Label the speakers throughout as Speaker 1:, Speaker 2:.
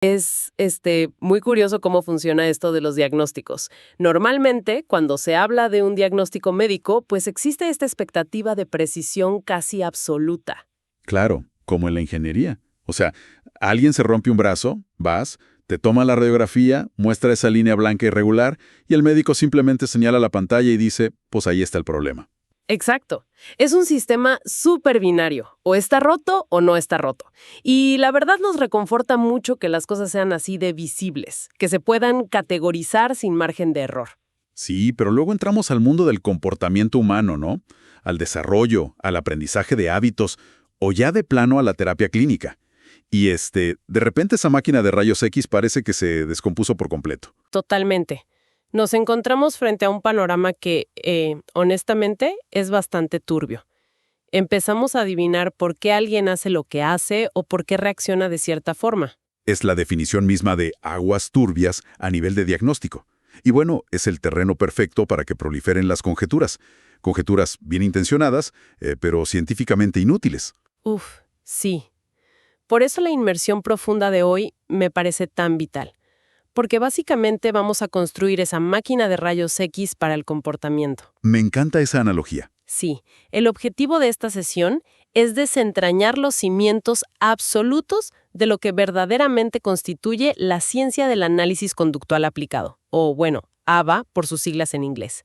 Speaker 1: Es muy curioso cómo funciona esto de los diagnósticos. Normalmente, cuando se habla de un diagnóstico médico, pues existe esta expectativa de precisión casi absoluta.
Speaker 2: Claro, como en la ingeniería. O sea, alguien se rompe un brazo, vas, te toma la radiografía, muestra esa línea blanca irregular y el médico simplemente señala la pantalla y dice, pues ahí está el problema.
Speaker 1: Exacto. Es un sistema súper binario. O está roto o no está roto. Y la verdad nos reconforta mucho que las cosas sean así de visibles, que se puedan categorizar sin margen de error.
Speaker 2: Sí, pero luego entramos al mundo del comportamiento humano, ¿no? Al desarrollo, al aprendizaje de hábitos o ya de plano a la terapia clínica. Y de repente esa máquina de rayos X parece que se descompuso por completo.
Speaker 1: Totalmente. Nos encontramos frente a un panorama que, honestamente, es bastante turbio. Empezamos a adivinar por qué alguien hace lo que hace o por qué reacciona de cierta forma.
Speaker 2: Es la definición misma de aguas turbias a nivel de diagnóstico. Y bueno, es el terreno perfecto para que proliferen las conjeturas. Conjeturas bien intencionadas, pero científicamente inútiles.
Speaker 1: Uf, sí. Por eso la inmersión profunda de hoy me parece tan vital. Porque básicamente vamos a construir esa máquina de rayos X para el comportamiento.
Speaker 2: Me encanta esa analogía.
Speaker 1: Sí, el objetivo de esta sesión es desentrañar los cimientos absolutos de lo que verdaderamente constituye la ciencia del análisis conductual aplicado, o bueno, ABA por sus siglas en inglés.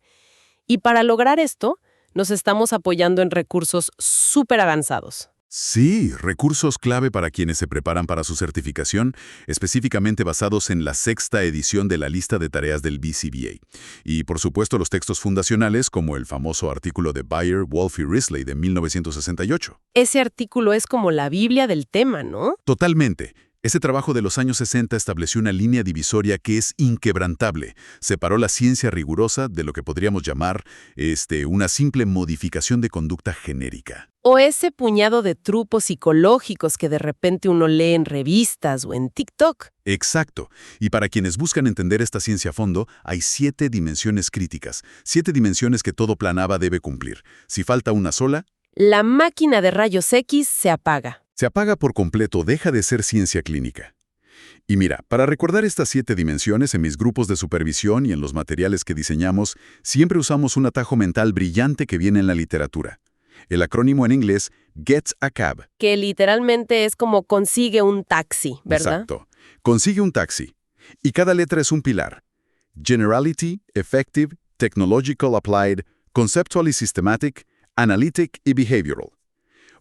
Speaker 1: Y para lograr esto, nos estamos apoyando en recursos súper avanzados.
Speaker 2: Sí, recursos clave para quienes se preparan para su certificación, específicamente basados en la sexta edición de la lista de tareas del BCBA. Y por supuesto los textos fundacionales como el famoso artículo de Bayer, Wolf y Risley de 1968.
Speaker 1: Ese artículo es como la Biblia del tema, ¿no?
Speaker 2: Totalmente. Ese trabajo de los años 60 estableció una línea divisoria que es inquebrantable. Separó la ciencia rigurosa de lo que podríamos llamar una simple modificación de conducta genérica.
Speaker 1: O ese puñado de trupos psicológicos que de repente uno lee en revistas o en TikTok.
Speaker 2: Exacto. Y para quienes buscan entender esta ciencia a fondo, hay 7 dimensiones críticas. 7 dimensiones que todo plan ABA debe cumplir. Si falta una sola,
Speaker 1: La máquina de rayos X se apaga.
Speaker 2: se apaga por completo, deja de ser ciencia clínica. Y mira, para recordar estas 7 dimensiones en mis grupos de supervisión y en los materiales que diseñamos, siempre usamos un atajo mental brillante que viene en la literatura. El acrónimo en inglés, Get a Cab.
Speaker 1: Que literalmente es como consigue un taxi, ¿verdad?
Speaker 2: Exacto. Consigue un taxi. Y cada letra es un pilar. Generality, Effective, Technological Applied, Conceptual y Systematic, Analytic y Behavioral.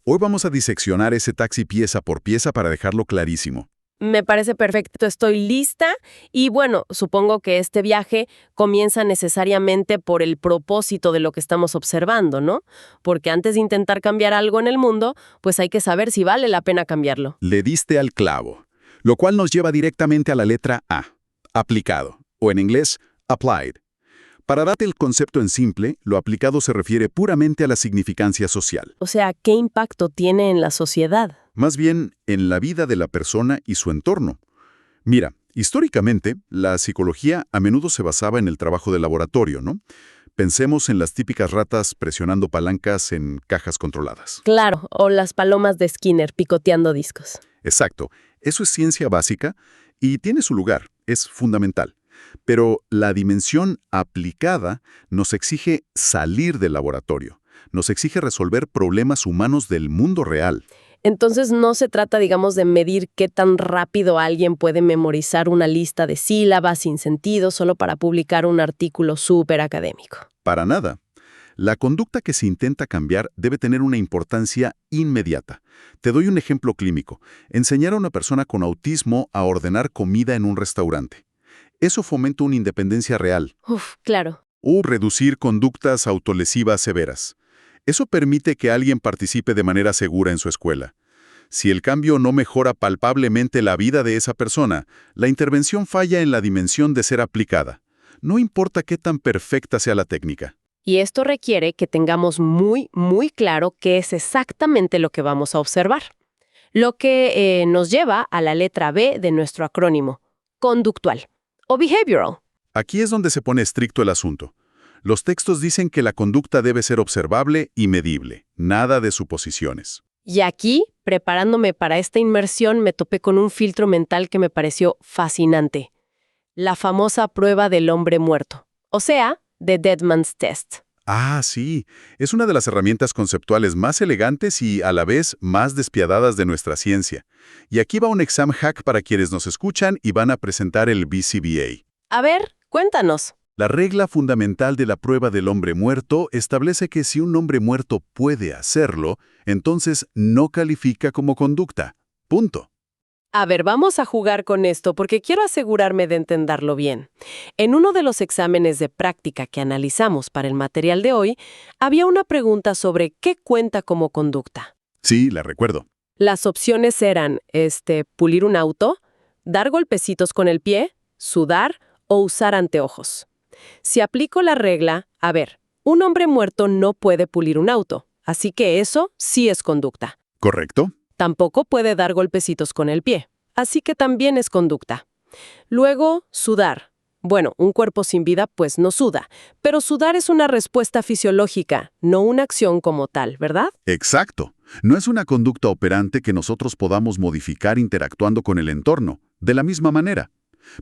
Speaker 2: Hoy vamos a diseccionar ese taxi pieza por pieza para dejarlo clarísimo.
Speaker 1: Me parece perfecto, estoy lista y bueno, supongo que este viaje comienza necesariamente por el propósito de lo que estamos observando, ¿no? Porque antes de intentar cambiar algo en el mundo, pues hay que saber si vale la pena cambiarlo.
Speaker 2: Le diste al clavo, lo cual nos lleva directamente a la letra A, aplicado, o en inglés, applied. Para darte el concepto en simple, lo aplicado se refiere puramente a la significancia social.
Speaker 1: O sea, ¿qué impacto tiene en la sociedad?
Speaker 2: Más bien, en la vida de la persona y su entorno. Mira, históricamente, la psicología a menudo se basaba en el trabajo de laboratorio, ¿no? Pensemos en las típicas ratas presionando palancas en cajas controladas.
Speaker 1: Claro, o las palomas de Skinner picoteando discos.
Speaker 2: Exacto, eso es ciencia básica y tiene su lugar, es fundamental. Pero la dimensión aplicada nos exige salir del laboratorio, nos exige resolver problemas humanos del mundo real.
Speaker 1: Entonces no se trata, digamos, de medir qué tan rápido alguien puede memorizar una lista de sílabas sin sentido solo para publicar un artículo súper académico.
Speaker 2: Para nada. La conducta que se intenta cambiar debe tener una importancia inmediata. Te doy un ejemplo clínico. Enseñar a una persona con autismo a ordenar comida en un restaurante. Eso fomenta una independencia real.
Speaker 1: Uf, claro.
Speaker 2: O reducir conductas autolesivas severas. Eso permite que alguien participe de manera segura en su escuela. Si el cambio no mejora palpablemente la vida de esa persona, la intervención falla en la dimensión de ser aplicada. No importa qué tan perfecta sea la técnica.
Speaker 1: Y esto requiere que tengamos muy claro qué es exactamente lo que vamos a observar. Lo que nos lleva a la letra B de nuestro acrónimo, conductual o behavioral.
Speaker 2: Aquí es donde se pone estricto el asunto. Los textos dicen que la conducta debe ser observable y medible, nada de suposiciones.
Speaker 1: Y aquí, preparándome para esta inmersión, me topé con un filtro mental que me pareció fascinante. La famosa prueba del hombre muerto. O sea, The Dead Man's Test.
Speaker 2: Ah, sí. Es una de las herramientas conceptuales más elegantes y, a la vez, más despiadadas de nuestra ciencia. Y aquí va un exam hack para quienes nos escuchan y van a presentar el BCBA.
Speaker 1: A ver, cuéntanos.
Speaker 2: La regla fundamental de la prueba del hombre muerto establece que si un hombre muerto puede hacerlo, entonces no califica como conducta. Punto.
Speaker 1: A ver, vamos a jugar con esto porque quiero asegurarme de entenderlo bien. En uno de los exámenes de práctica que analizamos para el material de hoy, había una pregunta sobre qué cuenta como conducta.
Speaker 2: Sí, la recuerdo.
Speaker 1: Las opciones eran, pulir un auto, dar golpecitos con el pie, sudar o usar anteojos. Si aplico la regla, a ver, un hombre muerto no puede pulir un auto, así que eso sí es conducta.
Speaker 2: ¿Correcto?
Speaker 1: Tampoco puede dar golpecitos con el pie, así que también es conducta. Luego, sudar. Bueno, un cuerpo sin vida pues no suda, pero sudar es una respuesta fisiológica, no una acción como tal, ¿verdad?
Speaker 2: Exacto. No es una conducta operante que nosotros podamos modificar interactuando con el entorno, de la misma manera.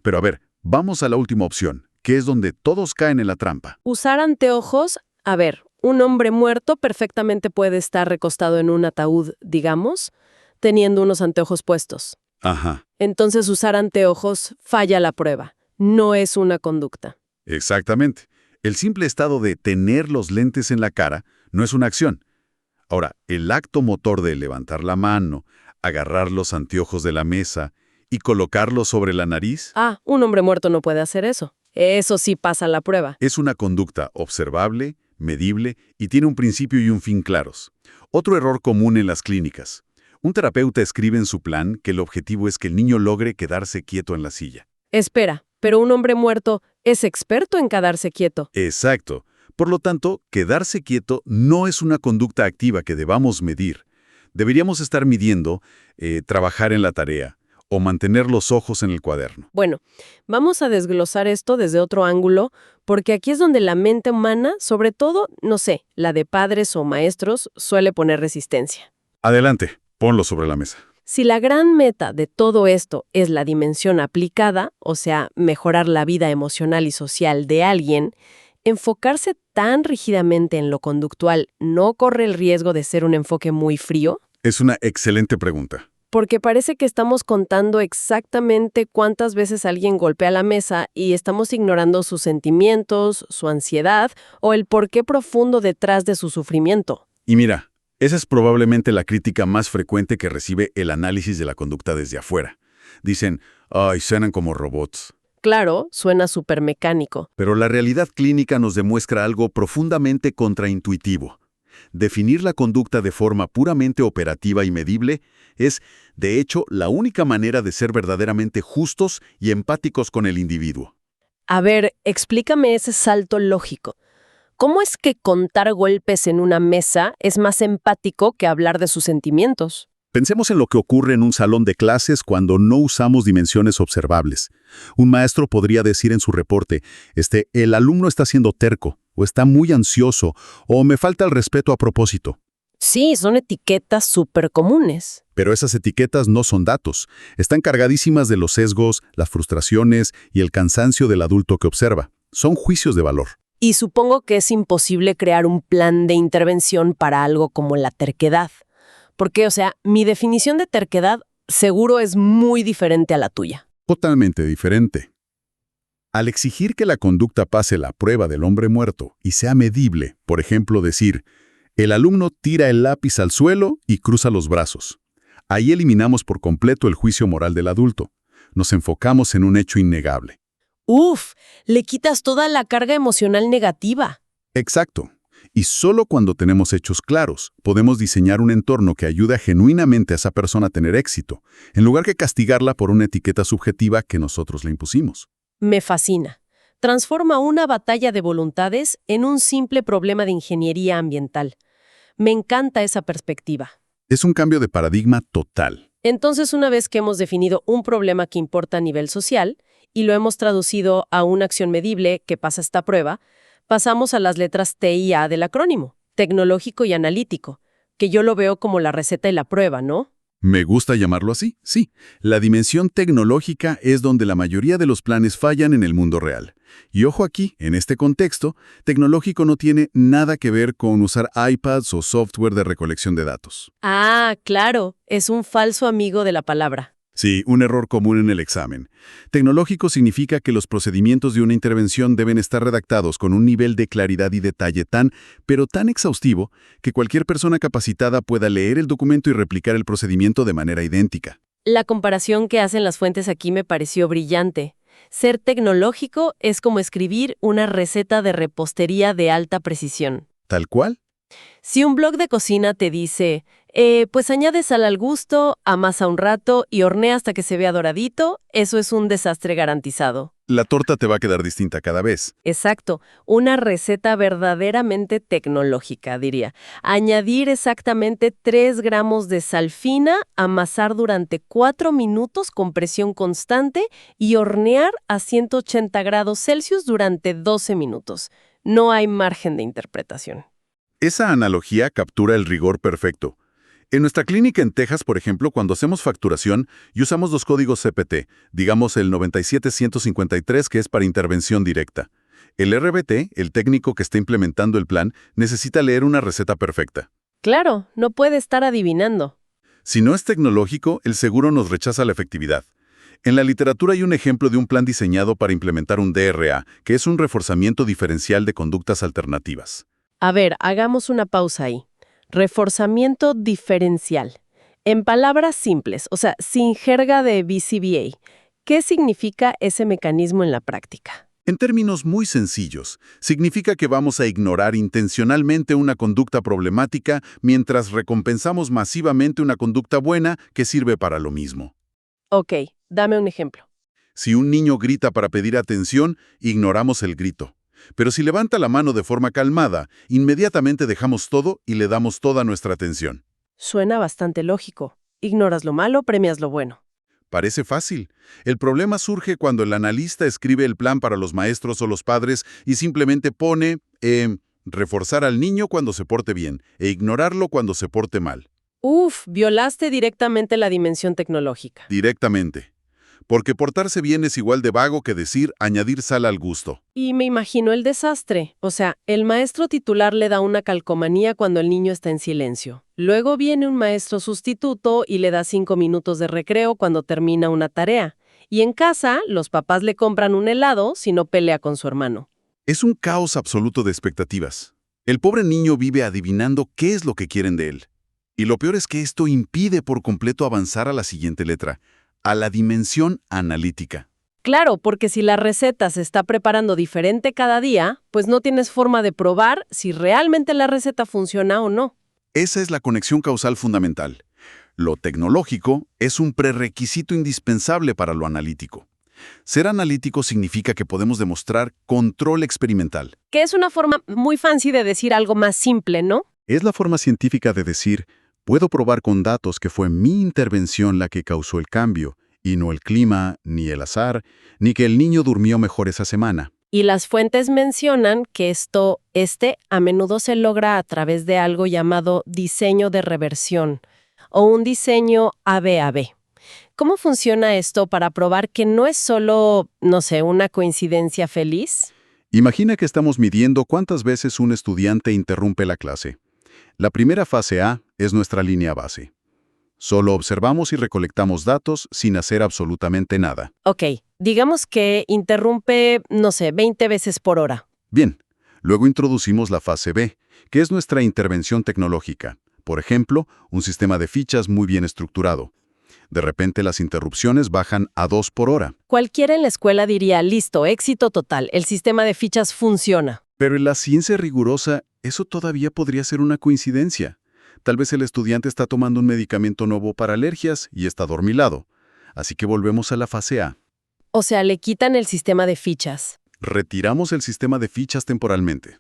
Speaker 2: Pero a ver, vamos a la última opción, que es donde todos caen en la trampa.
Speaker 1: Usar anteojos, a ver, un hombre muerto perfectamente puede estar recostado en un ataúd, digamos, teniendo unos anteojos puestos.
Speaker 2: Ajá,
Speaker 1: Entonces usar anteojos falla la prueba. No es una conducta.
Speaker 2: exactamente. El simple estado de tener los lentes en la cara no es una acción. Ahora, el acto motor de levantar la mano, agarrar los anteojos de la mesa y colocarlos sobre la nariz
Speaker 1: Ah, un hombre muerto no puede hacer eso. Eso sí pasa la prueba.
Speaker 2: es una conducta observable, medible y tiene un principio y un fin claros. Otro error común en las clínicas. Un terapeuta escribe en su plan que el objetivo es que el niño logre quedarse quieto en la silla.
Speaker 1: Espera, pero un hombre muerto es experto en quedarse quieto.
Speaker 2: Exacto. Por lo tanto, quedarse quieto no es una conducta activa que debamos medir. Deberíamos estar midiendo trabajar en la tarea o mantener los ojos en el cuaderno.
Speaker 1: Bueno, vamos a desglosar esto desde otro ángulo, porque aquí es donde la mente humana, sobre todo, no sé, la de padres o maestros, suele poner resistencia.
Speaker 2: Adelante, ponlo sobre la mesa.
Speaker 1: Si la gran meta de todo esto es la dimensión aplicada, o sea, mejorar la vida emocional y social de alguien, enfocarse tan rígidamente en lo conductual no corre el riesgo de ser un enfoque muy frío,
Speaker 2: Es una excelente pregunta.
Speaker 1: porque parece que estamos contando exactamente cuántas veces alguien golpea la mesa y estamos ignorando sus sentimientos, su ansiedad o el porqué profundo detrás de su sufrimiento.
Speaker 2: Y mira, esa es probablemente la crítica más frecuente que recibe el análisis de la conducta desde afuera. Dicen, ay, suenan como robots.
Speaker 1: Claro, suena súper mecánico.
Speaker 2: Pero la realidad clínica nos demuestra algo profundamente contraintuitivo. Definir la conducta de forma puramente operativa y medible es, de hecho, la única manera de ser verdaderamente justos y empáticos con el individuo.
Speaker 1: A ver, explícame ese salto lógico. ¿Cómo es que contar golpes en una mesa es más empático que hablar de sus sentimientos?
Speaker 2: Pensemos en lo que ocurre en un salón de clases cuando no usamos dimensiones observables. Un maestro podría decir en su reporte, el alumno está siendo terco, o está muy ansioso, o me falta el respeto a propósito.
Speaker 1: Sí, son etiquetas súper comunes.
Speaker 2: Pero esas etiquetas no son datos. Están cargadísimas de los sesgos, las frustraciones y el cansancio del adulto que observa. Son juicios de valor.
Speaker 1: Y supongo que es imposible crear un plan de intervención para algo como la terquedad. Porque, mi definición de terquedad seguro es muy diferente a la tuya.
Speaker 2: Totalmente diferente. Al exigir que la conducta pase la prueba del hombre muerto y sea medible, por ejemplo, decir, el alumno tira el lápiz al suelo y cruza los brazos. Ahí eliminamos por completo el juicio moral del adulto. Nos enfocamos en un hecho innegable.
Speaker 1: ¡Uf! Le quitas toda la carga emocional negativa.
Speaker 2: Exacto. Y solo cuando tenemos hechos claros, podemos diseñar un entorno que ayude genuinamente a esa persona a tener éxito, en lugar que castigarla por una etiqueta subjetiva que nosotros le impusimos.
Speaker 1: Me fascina. Transforma una batalla de voluntades en un simple problema de ingeniería ambiental. Me encanta esa perspectiva.
Speaker 2: Es un cambio de paradigma total.
Speaker 1: Entonces, una vez que hemos definido un problema que importa a nivel social y lo hemos traducido a una acción medible que pasa esta prueba, pasamos a las letras T y A del acrónimo, tecnológico y analítico, que yo lo veo como la receta y la prueba, ¿no?
Speaker 2: Me gusta llamarlo así, sí. La dimensión tecnológica es donde la mayoría de los planes fallan en el mundo real. Y ojo aquí, en este contexto, tecnológico no tiene nada que ver con usar iPads o software de recolección de datos.
Speaker 1: Ah, claro, es un falso amigo de la palabra.
Speaker 2: Sí, un error común en el examen. Tecnológico significa que los procedimientos de una intervención deben estar redactados con un nivel de claridad y detalle pero tan exhaustivo, que cualquier persona capacitada pueda leer el documento y replicar el procedimiento de manera idéntica.
Speaker 1: La comparación que hacen las fuentes aquí me pareció brillante. Ser tecnológico es como escribir una receta de repostería de alta precisión.
Speaker 2: ¿Tal cual?
Speaker 1: Si un blog de cocina te dice, pues añade sal al gusto, amasa un rato y hornea hasta que se vea doradito, eso es un desastre garantizado.
Speaker 2: La torta te va a quedar distinta cada vez.
Speaker 1: Exacto, una receta verdaderamente tecnológica, diría. Añadir exactamente 3 gramos de sal fina, amasar durante 4 minutos con presión constante y hornear a 180 grados Celsius durante 12 minutos. No hay margen de interpretación.
Speaker 2: Esa analogía captura el rigor perfecto. En nuestra clínica en Texas, por ejemplo, cuando hacemos facturación y usamos los códigos CPT, digamos el 97153, que es para intervención directa. El RBT, el técnico que está implementando el plan, necesita leer una receta perfecta.
Speaker 1: Claro, no puede estar adivinando.
Speaker 2: Si no es tecnológico, el seguro nos rechaza la efectividad. En la literatura hay un ejemplo de un plan diseñado para implementar un DRA, que es un reforzamiento diferencial de conductas alternativas.
Speaker 1: A ver, hagamos una pausa ahí. Reforzamiento diferencial. En palabras simples, o sea, sin jerga de BCBA, ¿qué significa ese mecanismo en la práctica?
Speaker 2: En términos muy sencillos, significa que vamos a ignorar intencionalmente una conducta problemática mientras recompensamos masivamente una conducta buena que sirve para lo mismo.
Speaker 1: Ok, dame un ejemplo.
Speaker 2: Si un niño grita para pedir atención, ignoramos el grito. Pero si levanta la mano de forma calmada, inmediatamente dejamos todo y le damos toda nuestra atención.
Speaker 1: Suena bastante lógico. Ignoras lo malo, premias lo bueno.
Speaker 2: Parece fácil. El problema surge cuando el analista escribe el plan para los maestros o los padres y simplemente pone, reforzar al niño cuando se porte bien e ignorarlo cuando se porte mal.
Speaker 1: Violaste directamente la dimensión tecnológica.
Speaker 2: Directamente. Porque portarse bien es igual de vago que decir añadir sal al gusto.
Speaker 1: Y me imagino el desastre. O sea, el maestro titular le da una calcomanía cuando el niño está en silencio. Luego viene un maestro sustituto y le da 5 minutos de recreo cuando termina una tarea. Y en casa, los papás le compran un helado si no pelea con su hermano.
Speaker 2: Es un caos absoluto de expectativas. El pobre niño vive adivinando qué es lo que quieren de él. Y lo peor es que esto impide por completo avanzar a la siguiente letra, a la dimensión analítica.
Speaker 1: Claro, porque si la receta se está preparando diferente cada día, pues no tienes forma de probar si realmente la receta funciona o no.
Speaker 2: Esa es la conexión causal fundamental. Lo tecnológico es un prerequisito indispensable para lo analítico. Ser analítico significa que podemos demostrar control experimental.
Speaker 1: Que es una forma muy fancy de decir algo más simple, ¿no?
Speaker 2: Es la forma científica de decir, puedo probar con datos que fue mi intervención la que causó el cambio, y no el clima, ni el azar, ni que el niño durmió mejor esa semana.
Speaker 1: Y las fuentes mencionan que esto a menudo se logra a través de algo llamado diseño de reversión o un diseño AB-AB. ¿Cómo funciona esto para probar que no es solo, no sé, una coincidencia feliz?
Speaker 2: Imagina que estamos midiendo cuántas veces un estudiante interrumpe la clase. La primera fase A es nuestra línea base. Solo observamos y recolectamos datos sin hacer absolutamente nada.
Speaker 1: Ok, digamos que interrumpe, no sé, 20 veces por hora.
Speaker 2: Bien, luego introducimos la fase B, que es nuestra intervención tecnológica. Por ejemplo, un sistema de fichas muy bien estructurado. De repente las interrupciones bajan a 2 por hora.
Speaker 1: Cualquiera en la escuela diría, listo, éxito total, el sistema de fichas funciona.
Speaker 2: Pero en la ciencia rigurosa, eso todavía podría ser una coincidencia. Tal vez el estudiante está tomando un medicamento nuevo para alergias y está adormilado. Así que volvemos a la fase A.
Speaker 1: O sea, le quitan el sistema de fichas.
Speaker 2: Retiramos el sistema de fichas temporalmente.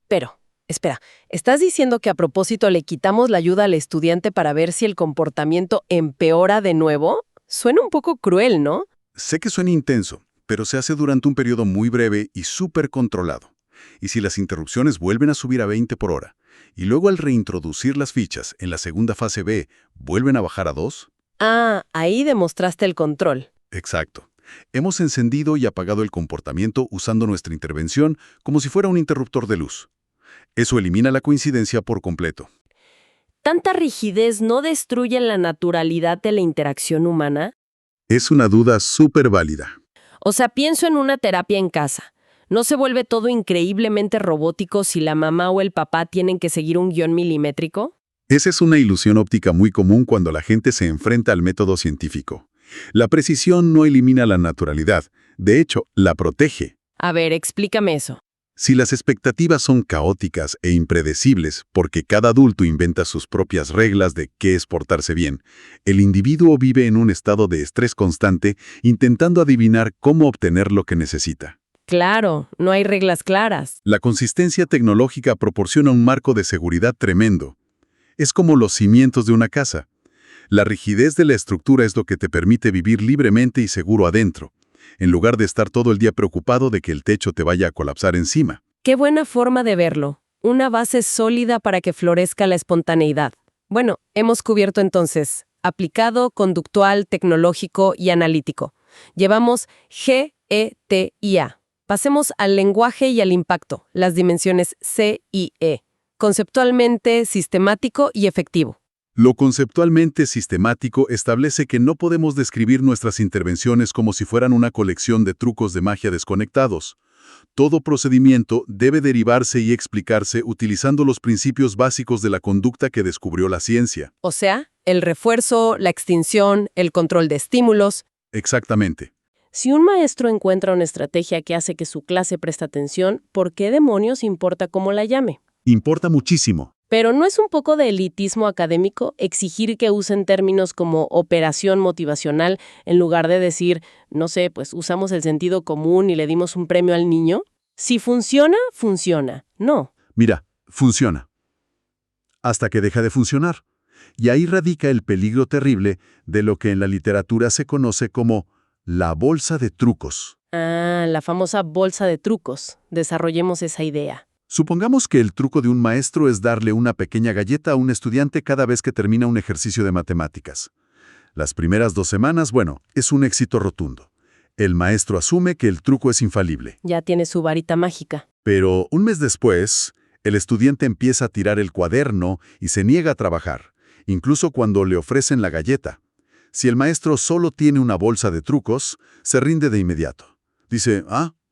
Speaker 1: Pero, espera, ¿estás diciendo que a propósito le quitamos la ayuda al estudiante para ver si el comportamiento empeora de nuevo? Suena un poco cruel, ¿no?
Speaker 2: Sé que suena intenso, pero se hace durante un periodo muy breve y súper controlado. Y si las interrupciones vuelven a subir a 20 por hora, y luego al reintroducir las fichas en la segunda fase B, vuelven a bajar a 2.
Speaker 1: Ah, ahí demostraste el control.
Speaker 2: Exacto. Hemos encendido y apagado el comportamiento usando nuestra intervención como si fuera un interruptor de luz. Eso elimina la coincidencia por completo.
Speaker 1: ¿Tanta rigidez no destruye la naturalidad de la interacción humana?
Speaker 2: Es una duda súper válida.
Speaker 1: O sea, pienso en una terapia en casa. ¿No se vuelve todo increíblemente robótico si la mamá o el papá tienen que seguir un guión milimétrico?
Speaker 2: Esa es una ilusión óptica muy común cuando la gente se enfrenta al método científico. La precisión no elimina la naturalidad, de hecho, la protege.
Speaker 1: A ver, explícame eso.
Speaker 2: Si las expectativas son caóticas e impredecibles porque cada adulto inventa sus propias reglas de qué es portarse bien, el individuo vive en un estado de estrés constante intentando adivinar cómo obtener lo que necesita.
Speaker 1: Claro, no hay reglas claras.
Speaker 2: La consistencia tecnológica proporciona un marco de seguridad tremendo. Es como los cimientos de una casa. La rigidez de la estructura es lo que te permite vivir libremente y seguro adentro, en lugar de estar todo el día preocupado de que el techo te vaya a colapsar encima.
Speaker 1: Qué buena forma de verlo. Una base sólida para que florezca la espontaneidad. Bueno, hemos cubierto entonces aplicado, conductual, tecnológico y analítico. Llevamos G, E, T y A. Pasemos al lenguaje y al impacto, las dimensiones C y E. Conceptualmente, sistemático y efectivo.
Speaker 2: Lo conceptualmente sistemático establece que no podemos describir nuestras intervenciones como si fueran una colección de trucos de magia desconectados. Todo procedimiento debe derivarse y explicarse utilizando los principios básicos de la conducta que descubrió la ciencia.
Speaker 1: O sea, el refuerzo, la extinción, el control de estímulos.
Speaker 2: Exactamente.
Speaker 1: Si un maestro encuentra una estrategia que hace que su clase preste atención, ¿por qué demonios importa cómo la llame?
Speaker 2: Importa muchísimo.
Speaker 1: Pero ¿no es un poco de elitismo académico exigir que usen términos como operación motivacional en lugar de decir, no sé, pues usamos el sentido común y le dimos un premio al niño? Si funciona, funciona. No.
Speaker 2: Mira, funciona. Hasta que deja de funcionar. Y ahí radica el peligro terrible de lo que en la literatura se conoce como la bolsa de trucos.
Speaker 1: Ah, la famosa bolsa de trucos. Desarrollemos esa idea.
Speaker 2: Supongamos que el truco de un maestro es darle una pequeña galleta a un estudiante cada vez que termina un ejercicio de matemáticas. Las primeras 2 semanas, bueno, es un éxito rotundo. El maestro asume que el truco es infalible.
Speaker 1: Ya tiene su varita mágica.
Speaker 2: Pero un mes después, el estudiante empieza a tirar el cuaderno y se niega a trabajar, incluso cuando le ofrecen la galleta. Si el maestro solo tiene una bolsa de trucos, se rinde de inmediato. Dice,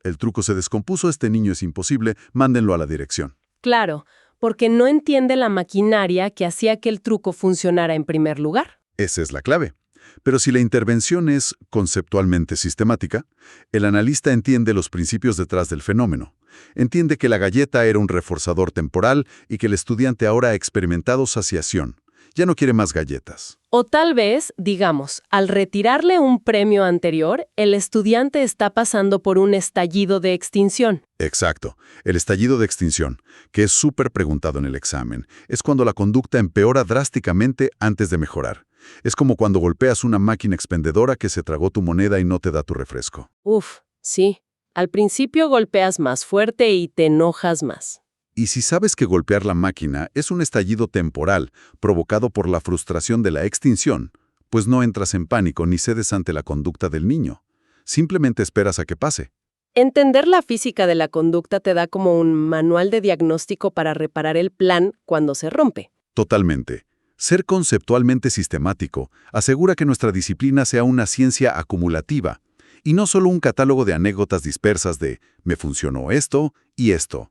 Speaker 2: el truco se descompuso, este niño es imposible, mándenlo a la dirección.
Speaker 1: Claro, porque no entiende la maquinaria que hacía que el truco funcionara en primer lugar.
Speaker 2: Esa es la clave. Pero si la intervención es conceptualmente sistemática, el analista entiende los principios detrás del fenómeno. Entiende que la galleta era un reforzador temporal y que el estudiante ahora ha experimentado saciación. Ya no quiere más galletas.
Speaker 1: O tal vez, digamos, al retirarle un premio anterior, el estudiante está pasando por un estallido de extinción.
Speaker 2: Exacto. El estallido de extinción, que es súper preguntado en el examen, es cuando la conducta empeora drásticamente antes de mejorar. Es como cuando golpeas una máquina expendedora que se tragó tu moneda y no te da tu refresco.
Speaker 1: Uf, sí. Al principio golpeas más fuerte y te enojas más.
Speaker 2: Y si sabes que golpear la máquina es un estallido temporal provocado por la frustración de la extinción, pues no entras en pánico ni cedes ante la conducta del niño. Simplemente esperas a que pase.
Speaker 1: Entender la física de la conducta te da como un manual de diagnóstico para reparar el plan cuando se rompe.
Speaker 2: Totalmente. Ser conceptualmente sistemático asegura que nuestra disciplina sea una ciencia acumulativa y no solo un catálogo de anécdotas dispersas de «me funcionó esto y esto».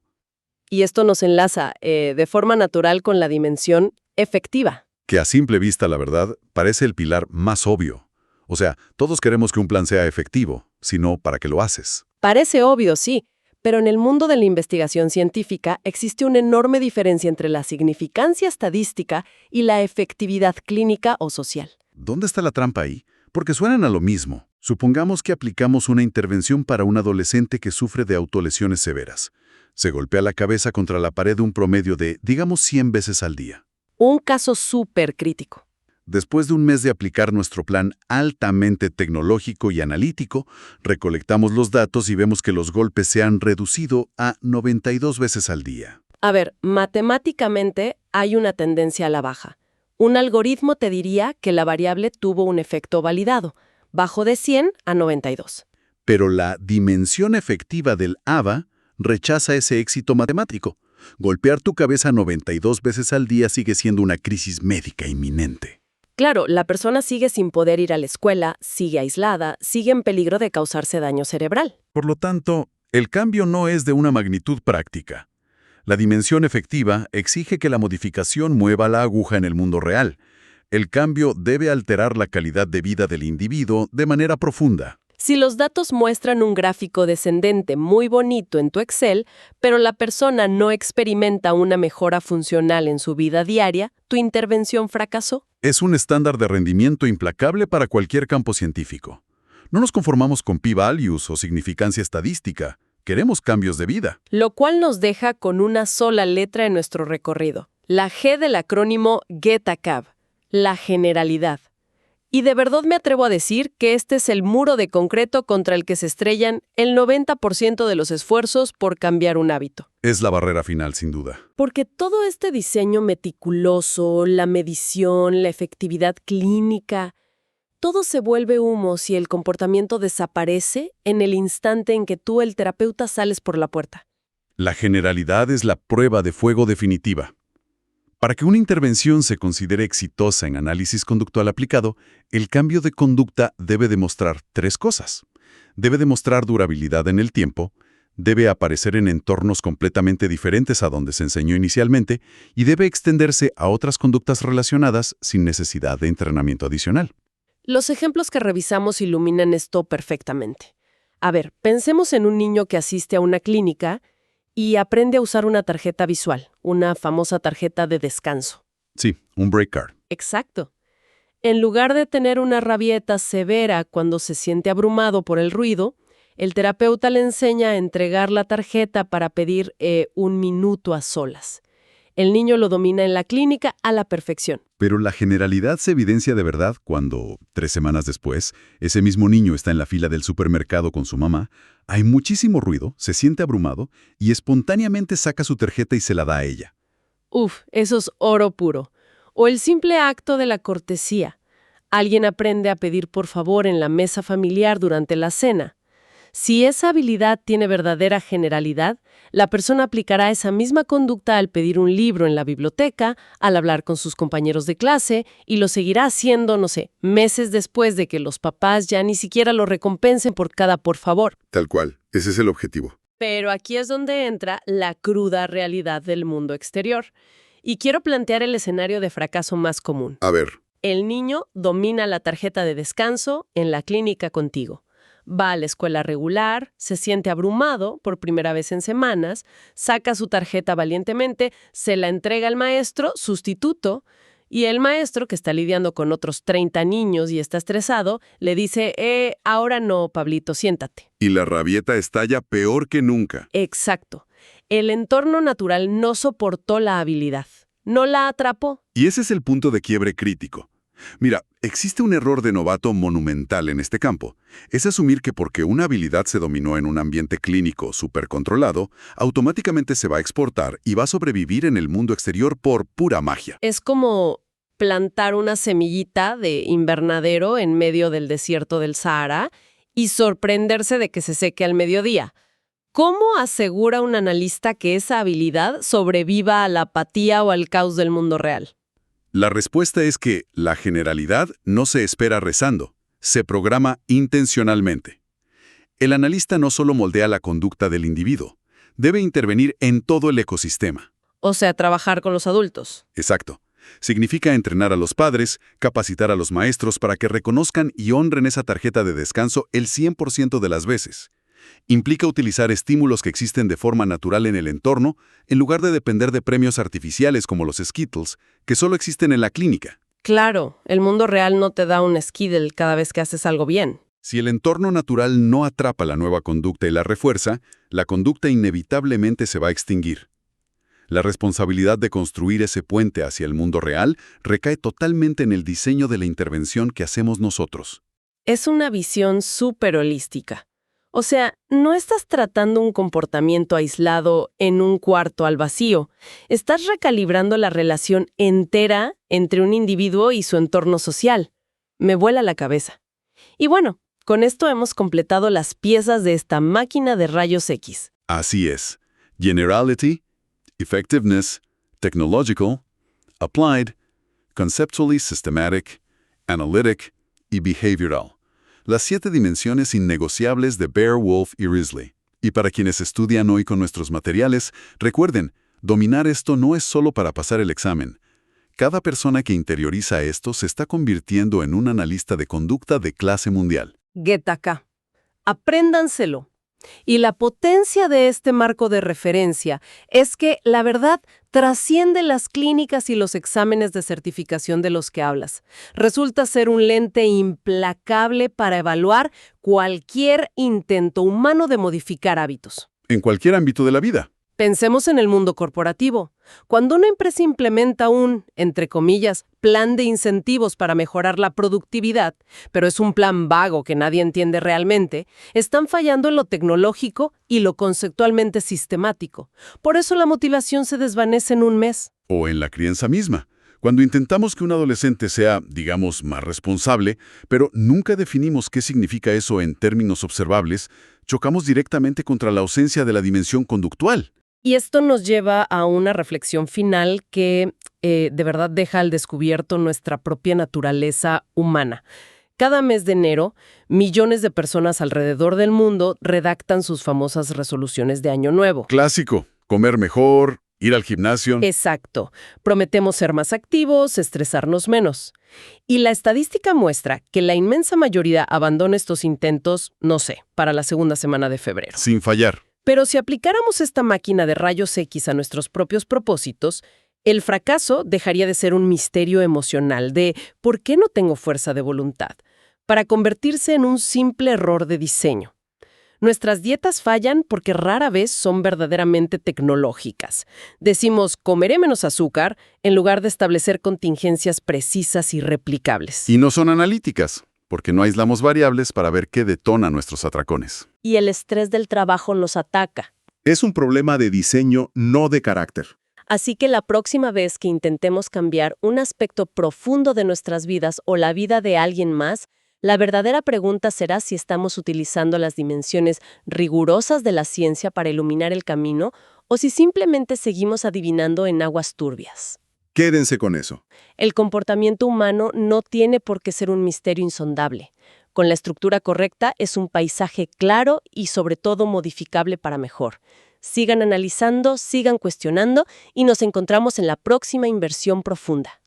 Speaker 1: Y esto nos enlaza de forma natural con la dimensión efectiva.
Speaker 2: Que a simple vista, la verdad, parece el pilar más obvio. O sea, todos queremos que un plan sea efectivo, sino ¿para qué lo haces?
Speaker 1: Parece obvio, sí, pero en el mundo de la investigación científica existe una enorme diferencia entre la significancia estadística y la efectividad clínica o social.
Speaker 2: ¿Dónde está la trampa ahí? Porque suenan a lo mismo. Supongamos que aplicamos una intervención para un adolescente que sufre de autolesiones severas. Se golpea la cabeza contra la pared un promedio de, digamos, 100 veces al día.
Speaker 1: Un caso súper crítico.
Speaker 2: Después de un mes de aplicar nuestro plan altamente tecnológico y analítico, recolectamos los datos y vemos que los golpes se han reducido a 92 veces al día.
Speaker 1: A ver, matemáticamente hay una tendencia a la baja. Un algoritmo te diría que la variable tuvo un efecto validado. Bajó de 100 a 92.
Speaker 2: Pero la dimensión efectiva del ABA rechaza ese éxito matemático. Golpear tu cabeza 92 veces al día sigue siendo una crisis médica inminente.
Speaker 1: Claro, la persona sigue sin poder ir a la escuela, sigue aislada, sigue en peligro de causarse daño cerebral.
Speaker 2: Por lo tanto, el cambio no es de una magnitud práctica. La dimensión efectiva exige que la modificación mueva la aguja en el mundo real. El cambio debe alterar la calidad de vida del individuo de manera profunda.
Speaker 1: Si los datos muestran un gráfico descendente muy bonito en tu Excel, pero la persona no experimenta una mejora funcional en su vida diaria, ¿tu intervención fracasó?
Speaker 2: Es un estándar de rendimiento implacable para cualquier campo científico. No nos conformamos con p-values o significancia estadística. Queremos cambios de vida.
Speaker 1: Lo cual nos deja con una sola letra en nuestro recorrido. La G del acrónimo GetACAB, la generalidad. Y de verdad me atrevo a decir que este es el muro de concreto contra el que se estrellan el 90% de los esfuerzos por cambiar un hábito.
Speaker 2: Es la barrera final, sin duda.
Speaker 1: Porque todo este diseño meticuloso, la medición, la efectividad clínica, todo se vuelve humo si el comportamiento desaparece en el instante en que tú, el terapeuta, sales por la puerta.
Speaker 2: La generalidad es la prueba de fuego definitiva. Para que una intervención se considere exitosa en análisis conductual aplicado, el cambio de conducta debe demostrar 3 cosas. Debe demostrar durabilidad en el tiempo, debe aparecer en entornos completamente diferentes a donde se enseñó inicialmente y debe extenderse a otras conductas relacionadas sin necesidad de entrenamiento adicional.
Speaker 1: Los ejemplos que revisamos iluminan esto perfectamente. A ver, pensemos en un niño que asiste a una clínica y aprende a usar una tarjeta visual, una famosa tarjeta de descanso.
Speaker 2: Sí, un break card.
Speaker 1: Exacto. En lugar de tener una rabieta severa cuando se siente abrumado por el ruido, el terapeuta le enseña a entregar la tarjeta para pedir un minuto a solas. El niño lo domina en la clínica a la perfección.
Speaker 2: Pero la generalidad se evidencia de verdad cuando, 3 semanas después, ese mismo niño está en la fila del supermercado con su mamá, hay muchísimo ruido, se siente abrumado y espontáneamente saca su tarjeta y se la da a ella.
Speaker 1: Uf, eso es oro puro. O el simple acto de la cortesía. Alguien aprende a pedir por favor en la mesa familiar durante la cena. Si esa habilidad tiene verdadera generalidad, la persona aplicará esa misma conducta al pedir un libro en la biblioteca, al hablar con sus compañeros de clase, y lo seguirá haciendo, no sé, meses después de que los papás ya ni siquiera lo recompensen por cada por favor.
Speaker 2: Tal cual, ese es el objetivo.
Speaker 1: Pero aquí es donde entra la cruda realidad del mundo exterior. Y quiero plantear el escenario de fracaso más común.
Speaker 2: A ver.
Speaker 1: El niño domina la tarjeta de descanso en la clínica contigo. Va a la escuela regular, se siente abrumado por primera vez en semanas, saca su tarjeta valientemente, se la entrega al maestro, sustituto, y el maestro, que está lidiando con otros 30 niños y está estresado, le dice, ahora no, Pablito, siéntate.
Speaker 2: Y la rabieta estalla peor que nunca.
Speaker 1: Exacto. El entorno natural no soportó la habilidad, no la atrapó.
Speaker 2: Y ese es el punto de quiebre crítico. Mira, existe un error de novato monumental en este campo. Es asumir que porque una habilidad se dominó en un ambiente clínico supercontrolado, automáticamente se va a exportar y va a sobrevivir en el mundo exterior por pura magia.
Speaker 1: Es como plantar una semillita de invernadero en medio del desierto del Sahara y sorprenderse de que se seque al mediodía. ¿Cómo asegura un analista que esa habilidad sobreviva a la apatía o al caos del mundo real?
Speaker 2: La respuesta es que la generalidad no se espera rezando, se programa intencionalmente. El analista no solo moldea la conducta del individuo, debe intervenir en todo el ecosistema.
Speaker 1: O sea, trabajar con los adultos.
Speaker 2: Exacto. Significa entrenar a los padres, capacitar a los maestros para que reconozcan y honren esa tarjeta de descanso el 100% de las veces. Implica utilizar estímulos que existen de forma natural en el entorno, en lugar de depender de premios artificiales como los Skittles, que solo existen en la clínica.
Speaker 1: Claro, el mundo real no te da un Skittle cada vez que haces algo bien.
Speaker 2: Si el entorno natural no atrapa la nueva conducta y la refuerza, la conducta inevitablemente se va a extinguir. La responsabilidad de construir ese puente hacia el mundo real recae totalmente en el diseño de la intervención que hacemos nosotros.
Speaker 1: Es una visión súper holística. O sea, no estás tratando un comportamiento aislado en un cuarto al vacío. Estás recalibrando la relación entera entre un individuo y su entorno social. Me vuela la cabeza. Y bueno, con esto hemos completado las piezas de esta máquina de rayos X.
Speaker 2: Así es. Generality, Effectiveness, Technological, Applied, Conceptually Systematic, Analytic y Behavioral. Las 7 dimensiones innegociables de Bear, Wolf y Risley. Y para quienes estudian hoy con nuestros materiales, recuerden, dominar esto no es solo para pasar el examen. Cada persona que interioriza esto se está convirtiendo en un analista de conducta de clase mundial.
Speaker 1: Get acá. Apréndanselo. Y la potencia de este marco de referencia es que, la verdad, trasciende las clínicas y los exámenes de certificación de los que hablas. Resulta ser un lente implacable para evaluar cualquier intento humano de modificar hábitos.
Speaker 2: En cualquier ámbito de la vida.
Speaker 1: Pensemos en el mundo corporativo. Cuando una empresa implementa un, entre comillas, plan de incentivos para mejorar la productividad, pero es un plan vago que nadie entiende realmente, están fallando en lo tecnológico y lo conceptualmente sistemático. Por eso la motivación se desvanece en un mes.
Speaker 2: O en la crianza misma. Cuando intentamos que un adolescente sea, digamos, más responsable, pero nunca definimos qué significa eso en términos observables, chocamos directamente contra la ausencia de la dimensión conductual.
Speaker 1: Y esto nos lleva a una reflexión final que de verdad deja al descubierto nuestra propia naturaleza humana. Cada mes de enero, millones de personas alrededor del mundo redactan sus famosas resoluciones de Año Nuevo.
Speaker 2: Clásico. Comer mejor, ir al gimnasio.
Speaker 1: Exacto. Prometemos ser más activos, estresarnos menos. Y la estadística muestra que la inmensa mayoría abandona estos intentos, no sé, para la segunda semana de febrero.
Speaker 2: Sin fallar.
Speaker 1: Pero si aplicáramos esta máquina de rayos X a nuestros propios propósitos, el fracaso dejaría de ser un misterio emocional de ¿por qué no tengo fuerza de voluntad?, para convertirse en un simple error de diseño. Nuestras dietas fallan porque rara vez son verdaderamente tecnológicas. Decimos comeré menos azúcar en lugar de establecer contingencias precisas y replicables.
Speaker 2: Y no son analíticas, porque no aislamos variables para ver qué detona nuestros atracones.
Speaker 1: Y el estrés del trabajo nos ataca.
Speaker 3: Es un problema de diseño, no de carácter.
Speaker 1: Así que la próxima vez que intentemos cambiar un aspecto profundo de nuestras vidas o la vida de alguien más, la verdadera pregunta será si estamos utilizando las dimensiones rigurosas de la ciencia para iluminar el camino o si simplemente seguimos adivinando en aguas turbias.
Speaker 3: Quédense con eso.
Speaker 1: El comportamiento humano no tiene por qué ser un misterio insondable. Con la estructura correcta es un paisaje claro y sobre todo modificable para mejor. Sigan analizando, sigan cuestionando y nos encontramos en la próxima inversión profunda.